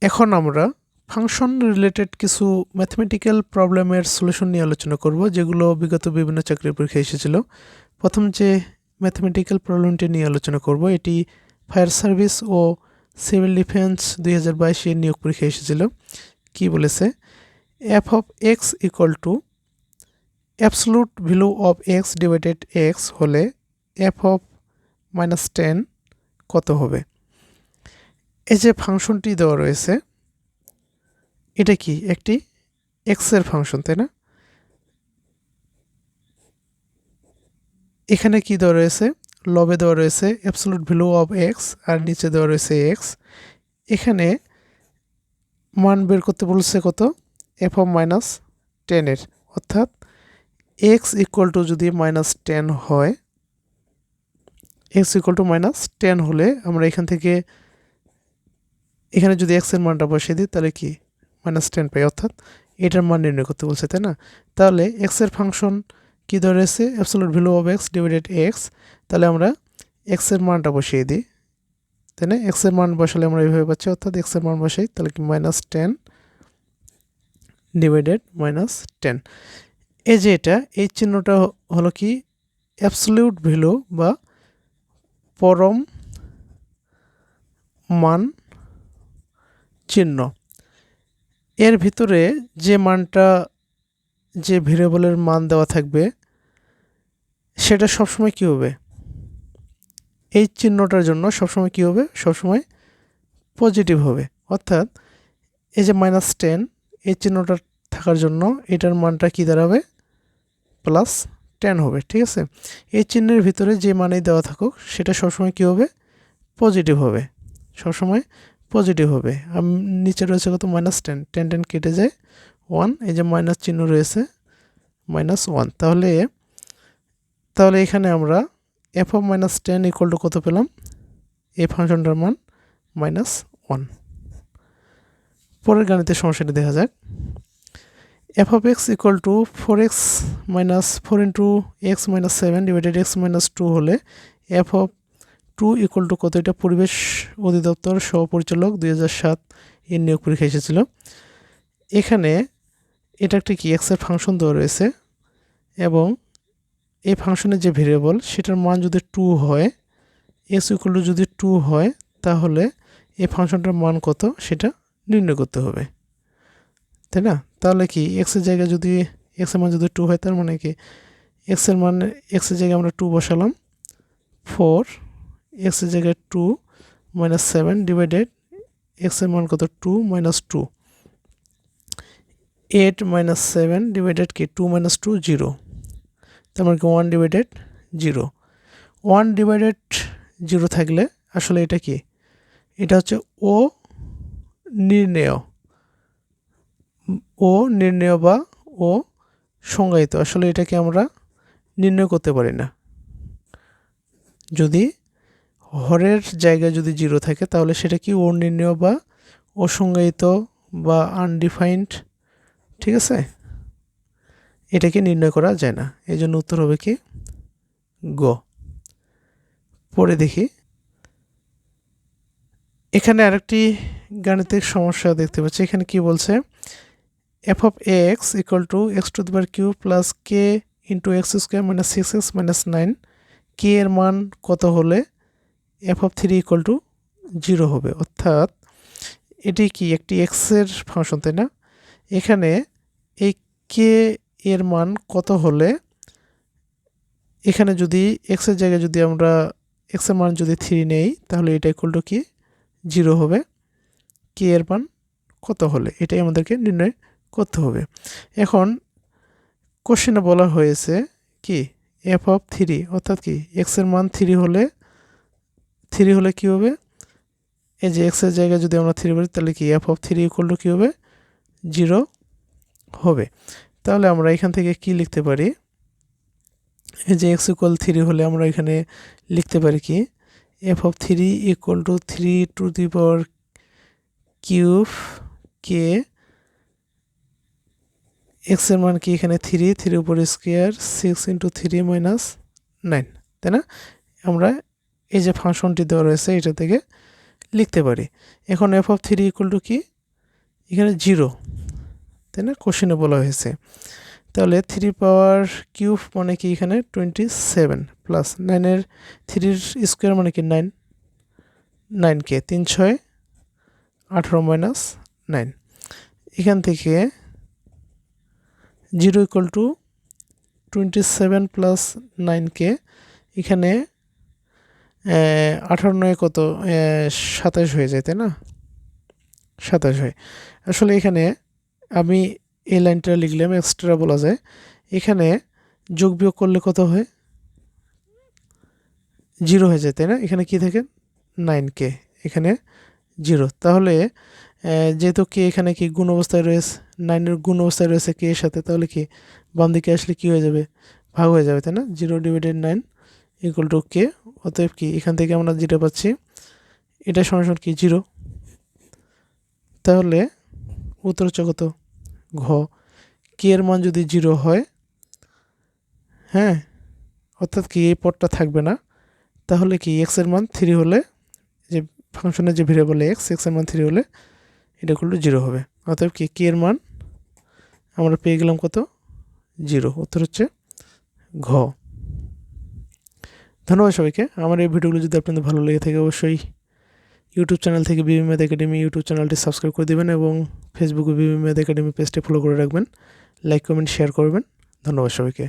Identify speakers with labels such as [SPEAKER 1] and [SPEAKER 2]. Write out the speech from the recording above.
[SPEAKER 1] এখন আমরা function related কিছু ম্যাথমেটিক্যাল প্রবলেমের সলিউশন নিয়ে আলোচনা করব, যেগুলো বিগত বিভিন্ন চাকরির পরীক্ষায় এসেছিল। প্রথম যে ম্যাথমেটিক্যাল প্রবলেমটি নিয়ে আলোচনা করব, এটি ফায়ার সার্ভিস ও সিভিল ডিফেন্স 2022 এর নিয়োগ পরীক্ষায় এসেছিল। কি বলেছে? F of x equal to absolute value of x divided x হলে এফ অফ -10 কত হবে? এই যে ফাংশনটি দেওয়া রয়েছে, এটা কি একটি এক্স এর ফাংশন, তাই না? এখানে কি দেওয়া রয়েছে? লবে দেওয়া রয়েছে অ্যাবসলুট ভ্যালু অফ এক্স আর নিচে দেওয়া রয়েছে এক্স। এখানে মান বের করতে বলছে কত? এফ অফ -10 এর, অর্থাৎ এক্স ইকুয়াল টু যদি -10 হয়, এক্স ইকুয়াল টু -10 হলে আমরা এখান থেকে এখানে যদি এক্স এর মানটা বসিয়ে দিই তাহলে কি -10 পাই, অর্থাৎ এটার মান নির্ণয় করতে বলছে, তাই না? তাহলে এক্স এর ফাংশন কি ধরে রয়েছে? Absolute value of x divided x. তাহলে আমরা এক্স এর মানটা বসিয়ে দিই, তাই না? এক্স এর মান বসালে আমরা এইভাবে পাচ্ছি, অর্থাৎ এক্স এর মান বসাই, তাহলে কি -10 ডিভাইডেড -10। এই যে এই চিহ্নটা হলো কি অ্যাবসলিউট ভ্যালু বা পরম মান চিহ্ন। এর ভিতরে যে মানটা, যে ভেরিয়েবলের মান দেওয়া থাকবে, সেটা সবসময় কী হবে? এই চিহ্নটার জন্য সবসময় কী হবে? সবসময় পজিটিভ হবে। অর্থাৎ এই যে -10, এই চিহ্নটা থাকার জন্য এটার মানটা কী দাঁড়াবে? +10 হবে, ঠিক আছে? এই চিহ্নের ভিতরে যে মানেই দেওয়া থাকুক, সেটা সবসময় কী হবে? পজিটিভ হবে, সবসময় পজিটিভ হবে। নিচে রয়েছে কত? -10, 10 কেটে যায় 1, এই যে মাইনাস চিহ্ন রয়েছে -1। তাহলে এখানে আমরা এফ অফ -10 ইকুয়াল টু কত পেলাম? এই ফাংশনটার মান -1। পরের গাণিতিক সমস্যাটি দেখা যাক। F of x equal to 4x - 4 into x - 7 divided x - 2 হলে এফ অফ 2 ইকুয়াল টু কত? এটা পরিবেশ অধিদপ্তর সহপরিচালক 2007 এর নিয়োগ পরীক্ষা এসেছিল। এখানে এটা একটা কি এক্স এর ফাংশন দেওয়া রয়েছে, এবং এই ফাংশনের যে ভেরিয়েবল, সেটার মান যদি 2 হয়, এক্স ইকুয়াল টু যদি 2 হয়, তাহলে এই ফাংশনটার মান কত সেটা নির্ণয় করতে হবে, তাই না? তাহলে কি এক্সের জায়গায় যদি এক্সের মান যদি 2 হয়, তার মানে কি এক্সের জায়গায় আমরা 2 বসালাম, 4 এক্সের জায়গায় 2 - 7 ডিভাইডেড এক্সের মান কত? 2 - 2, 8 - 7 ডিভাইডেড কি 2 - 2 0, তার মানে কি 1 ডিভাইডেড 0। 1 ডিভাইডেড 0 থাকলে আসলে এটা কি? এটা হচ্ছে ও নির্ণেয় বা ও সংজ্ঞায়িত। আসলে এটাকে আমরা নির্ণয় করতে পারি না। যদি হরের জায়গায় যদি 0 থাকে, তাহলে সেটা কি ও নির্ণেয় বা অসংজ্ঞায়িত বা আনডিফাইন্ড, ঠিক আছে? এটাকে নির্ণয় করা যায় না। এই জন্য উত্তর হবে কি গ। পরে দেখি, এখানে আরেকটি গাণিতিক সমস্যা দেখতে পাচ্ছি। এখানে কি বলছে? F of x equal to x³ plus K into x² - 6x - 9, কে এর মান কত হলে এফ অফ 3 ইকুয়াল টু 0 হবে? অর্থাৎ এটি কি একটি এক্স এর ফাংশন, তাই না? এখানে এই কে এর মান কত হলে, এখানে যদি এক্স এর জায়গায় যদি আমরা এক্স এর মান যদি 3 নেই, তাহলে এটা ইকুয়াল টু কি 0 হবে। কে এর মান কত হলে, এটাই আমাদেরকে নির্ণয় করতে হবে। এখন কোশ্চেনে বলা হয়েছে কি এফ অফ 3, অর্থাৎ কি এক্স এর মান 3 হলে কি হবে? এই যে এক্স এর জায়গায় যদি আমরা 3 বলি, তাহলে কি এফ অফ 3 ইকুয়াল টু কি হবে? 0 হবে। তাহলে আমরা এখান থেকে কি লিখতে পারি? এই যে এক্স ইকুয়াল 3 হলে আমরা এখানে লিখতে পারি কি F of 3 equal to 3³ K, x এর মান কি এখানে 3 উপর স্কোয়ার 6 ইন্টু 3 - 9, তাই না? আমরা এই যে ফাংশনটি দেওয়া রয়েছে, এটা থেকে লিখতে পারি। এখন এফ অফ 3 ইকুয়াল টু কি এখানে 0, তাই না, কোশ্চেনে বলা হয়েছে। তাহলে 3 পাওয়ার কিউব মানে কি এখানে 27 প্লাস 9-এর 3-র স্কোয়ার মানে কি 9, 9কে 3 6 18 মাইনাস 9। এখান থেকে 0 ইকুয়াল টু 27 প্লাস 9কে এখানে 18 কত 27 হয়ে যায়, তাই না, 27 হয়। আসলে এখানে আমি এই লাইনটা লিখলাম, এক্সট্রা বলা যায়। এখানে যোগ বিয়োগ করলে কত হয়, 0 হয়ে যায়, তাই না। এখানে কি থাকে 9কে, এখানে 0। তাহলে যেহেতু কে এখানে কি গুণ অবস্থায় রয়েছে, 9-এর গুণ অবস্থায় রয়েছে কে এর সাথে, তাহলে কি বাম দিকে আসলে কি হয়ে যাবে, ভাগ হয়ে যাবে, তাই না। 0/9 ইকুয়াল টু কে। অতএব কি এখান থেকে আমরা যেটা পাচ্ছি এটা সমান কি 0। তাহলে উত্তর হচ্ছে কত, ঘ। কে এর মান যদি 0 হয়, হ্যাঁ, অর্থাৎ কি এই পদটা থাকবে না, তাহলে কি এক্স এর মান 3 হলে, যে ফাংশনের যে ভেরিয়েবল এক্স এর মান 3 হলে এটা ইকুয়াল টু 0 হবে। অতএব কি কে এর মান আমরা পেয়ে গেলাম কত, 0। উত্তর হচ্ছে ঘ। ধন্যবাদ সবাইকে। আমার এই ভিডিওগুলো যদি আপনাদের ভালো লেগে থাকে অবশ্যই ইউটিউব চ্যানেল থেকে বিবি ম্যাথ একাডেমি ইউটিউব চ্যানেলটি সাবস্ক্রাইব করে দেবেন এবং ফেসবুকে বিবি ম্যাথ একাডেমি পেজটি ফলো করে রাখবেন। লাইক কমেন্ট শেয়ার করবেন। ধন্যবাদ সবাইকে।